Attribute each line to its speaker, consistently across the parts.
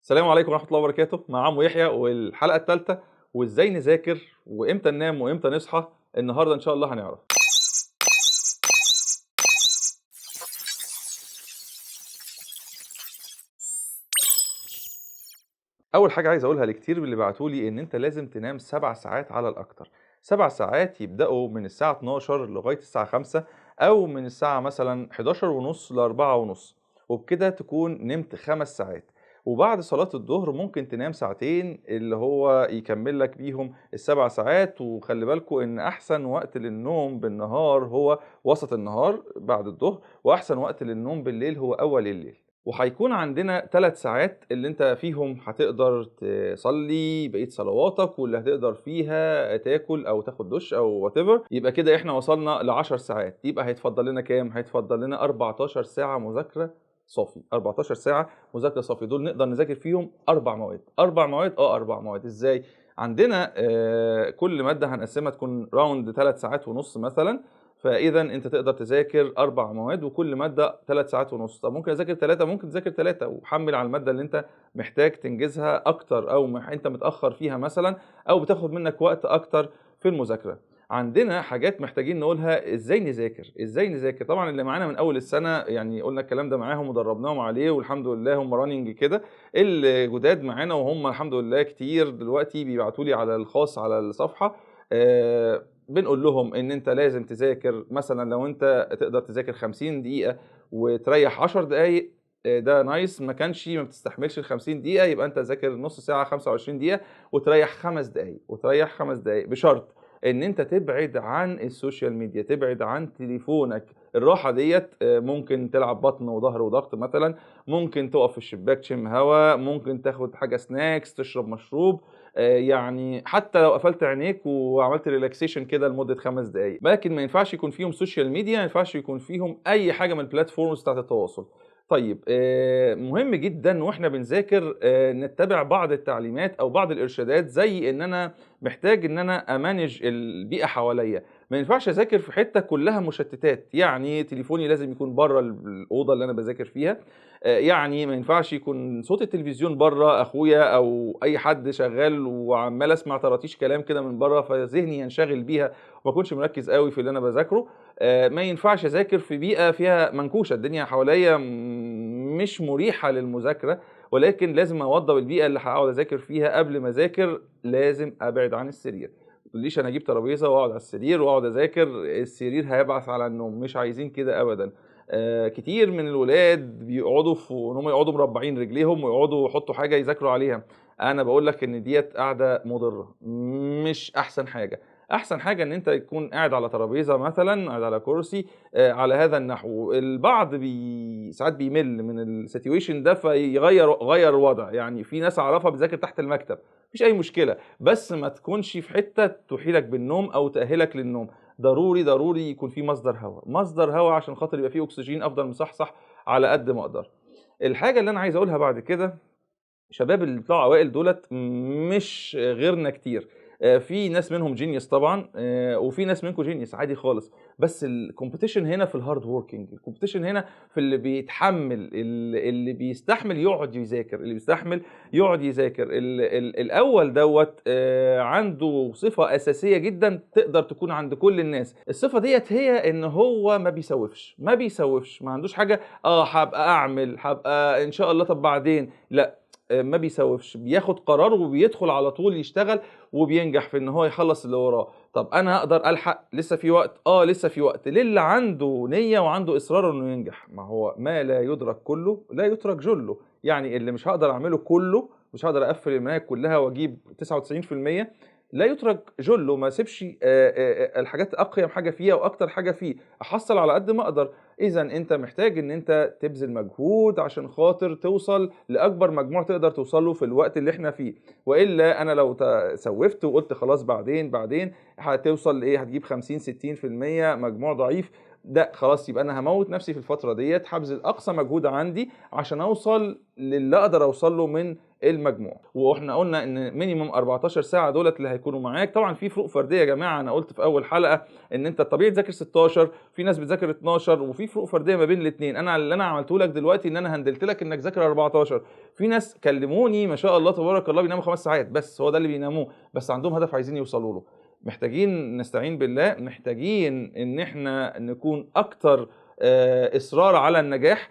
Speaker 1: السلام عليكم ورحمة الله وبركاته، مع عمو يحيى والحلقة الثالثة وإزاي نذاكر وإمتى ننام وإمتى نصحى. النهارده إن شاء الله هنعرف. أول حاجة عايز أقولها لكتير من اللي بعتوا لي إن أنت لازم تنام 7 ساعات على الأكتر. 7 ساعات يبدأوا من الساعة 12 لغاية الساعة 5 أو من الساعة مثلًا 11:30 ل16:30 وبكده تكون نمت 5 ساعات. وبعد صلاة الضهر ممكن تنام ساعتين اللي هو يكمل لك بيهم ال7 ساعات. وخلي بالكم إن أحسن وقت للنوم بالنهار هو وسط النهار بعد الضهر، وأحسن وقت للنوم بالليل هو أول الليل. وهيكون عندنا 3 ساعات اللي أنت فيهم هتقدر تصلّي بقية صلواتك، واللي هتقدر فيها تاكل أو تاخد دُش أو whatever. يبقى كده إحنا وصلنا ل10 ساعات، يبقى هيتفضل لنا كام؟ هيتفضل لنا 14 ساعة مذاكرة صافي، 14 ساعة مذاكرة صافي، دول نقدر نذاكر فيهم 4 مواد، 4 مواد 4 مواد. إزاي؟ عندنا كل مادة هنقسّمها تكون round 3 ساعات ونُص مثلًا. فإذًا أنت تقدر تذاكر 4 مواد وكل مادة 3 ساعات ونُص. طب ممكن أذاكر 3، ممكن تذاكر 3 وحمّل على المادة اللي أنت محتاج تنجزها أكتر، أو أنت متأخّر فيها مثلًا، أو بتاخد منّك وقت أكتر في المذاكرة. عندنا حاجات محتاجين نقولها إزاي نذاكر، إزاي نذاكر. طبعًا اللي معانا من أول السنة يعني قُلنا الكلام ده معاهم ودرّبناهم عليه والحمد لله هم running كده. الجداد معانا وهم الحمد لله كتير دلوقتي بيبعتوا لي على الخاص على الصفحة. بنقول لهم إن أنت لازم تذاكر مثلًا لو أنت تقدر تذاكر 50 دقيقة وتريّح 10 دقايق. ده nice. ما بتستحملش ال50 دقيقة يبقى أنت ذاكر نُص ساعة 25 دقيقة وتريّح 5 دقايق، وتريّح 5 دقايق، بشرط إن أنت تبعد عن السوشيال ميديا، تبعد عن تليفونك. الراحة ديّة ممكن تلعب بطن وضهر وضغط مثلًا، ممكن تُقف في الشباك تشم هوا، ممكن تاخد حاجة snacks، تشرب مشروب. يعني حتى لو قفلت عينيك وعملت relaxation كده لمدة 5 دقايق، لكن ما ينفعش يكون فيهم social media، ما ينفعش يكون فيهم أي حاجة من الplatforms بتاعة التواصل. طيب مهم جدًا وإحنا بنذاكر نتّبع بعض التعليمات أو بعض الإرشادات، زي إن أنا محتاج إن أنا أmanage البيئة حواليّا. ما ينفعش أذاكر في حتّة كلّها مشتتات، يعني تليفوني لازم يكون برّه الأوضة اللي أنا باذاكر فيها. يعني ما ينفعش يكون صوت التلفزيون برّه، أخويا أو أي حد شغّال وعمّال أسمع طراطيش كلام كده من برّه، فذهني ينشغل بيها وما أكونش مركّز أوي في اللي أنا باذاكره. ما ينفعش أذاكر في بيئة فيها منكوشة، الدنيا حواليّا مش مُريحة للمذاكرة، ولكن لازم أوضّب البيئة اللي هاقعد أذاكر فيها. قبل ما أذاكر لازم أبعد عن السرير. ما تقوليش أنا أجيب ترابيزة وأقعد على السرير وأقعد أذاكر، السرير هيبعث على النوم، مش عايزين كده أبدًا. كتير من الولاد بيقعدوا إن هم يقعدوا مربّعين رجليهم ويقعدوا يحطّوا حاجة يذاكروا عليها. أنا باقول لك إن ديّة قعدة مُضرة، مش أحسن حاجة. أحسن حاجة إن أنت تكون قاعد على ترابيزة مثلًا، قاعد على كرسي على هذا النحو. البعض ساعات بيمِل من الsituation ده غيّر وضع. يعني في ناس أعرفها بتذاكر تحت المكتب، ما فيش أي مشكلة، بس ما تكونش في حتّة تُوحِلك بالنوم أو تأهِّلك للنوم. ضروري، ضروري يكون في مصدر هوا، مصدر هوا عشان خاطر يبقى في أكسجين، أفضل مصحصح على قد ما أقدر. الحاجة اللي أنا عايز أقولها بعد كده، شباب اللي بيطلعوا أوائل دُولة مش غيرنا كتير. في ناس منهم genius طبعًا، وفي ناس منكم genius عادي خالص. بس الcompetition هنا في الhard working، الcompetition هنا في اللي بيتحمّل، اللي بيستحمل يقعد يذاكر، اللي بيستحمل يقعد يذاكر. الأول دوّة عنده صفة أساسية جدًا تقدر تكون عند كل الناس. الصفة ديّة هي إن هو ما بيسوّفش، ما بيسوّفش، ما عندوش حاجة هابقى أعمل، هابقى إن شاء الله، طب بعدين، لأ. ما بيسوّفش، بياخد قرار وبيدخل على طول يشتغل وبينجح في إن هو يخلّص اللي وراه. طب أنا هاقدر ألحق، لسه في وقت، لسه في وقت للي عنده نيّة وعنده إصرار إنه ينجح. ما هو ما لا يُدرك كُلّه لا يُترك جُلّه. يعني اللي مش هاقدر أعمله كُلّه، مش هاقدر أقفّل المناهج كُلّها وأجيب 99%، لا يُترك جُلّه. ما اسيبش الحاجات أقيم حاجة فيها وأكتر حاجة فيه، أحصّل على قد ما أقدر. إذًا أنت محتاج إن أنت تبذل مجهود عشان خاطر توصل لأكبر مجموع تقدر توصل له في الوقت اللي إحنا فيه. وإلا أنا لو سوّفت وقُلت خلاص بعدين، بعدين، هتوصل لإيه؟ هتجيب 50، 60% مجموع ضعيف، ده خلاص يبقى انا هموت نفسي في الفتره ديت، هبذل اقصى مجهود عندي عشان اوصل للي اقدر اوصل له من المجموع. واحنا قلنا ان مينيمم 14 ساعه دولت اللي هيكونوا معاك. طبعا في فروق فرديه يا جماعه، انا قلت في اول حلقه ان انت الطبيعي تذاكر 16، في ناس بتذاكر 12، وفي فروق فرديه ما بين الاثنين. انا اللي انا عملته لك دلوقتي ان انا هندلت لك انك تذاكر 14. في ناس كلموني ما شاء الله تبارك الله بيناموا 5 ساعات بس، هو ده اللي بيناموه، بس عندهم هدف عايزين يوصلوا له. محتاجين نستعين بالله، محتاجين ان احنا نكون اكتر اصرار على النجاح.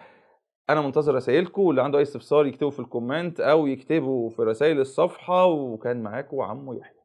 Speaker 1: انا منتظر رسائلكم، واللي عنده اي استفسار يكتبه في الكومنت او يكتبه في رسائل الصفحه. وكان معاكم عمو يحيى.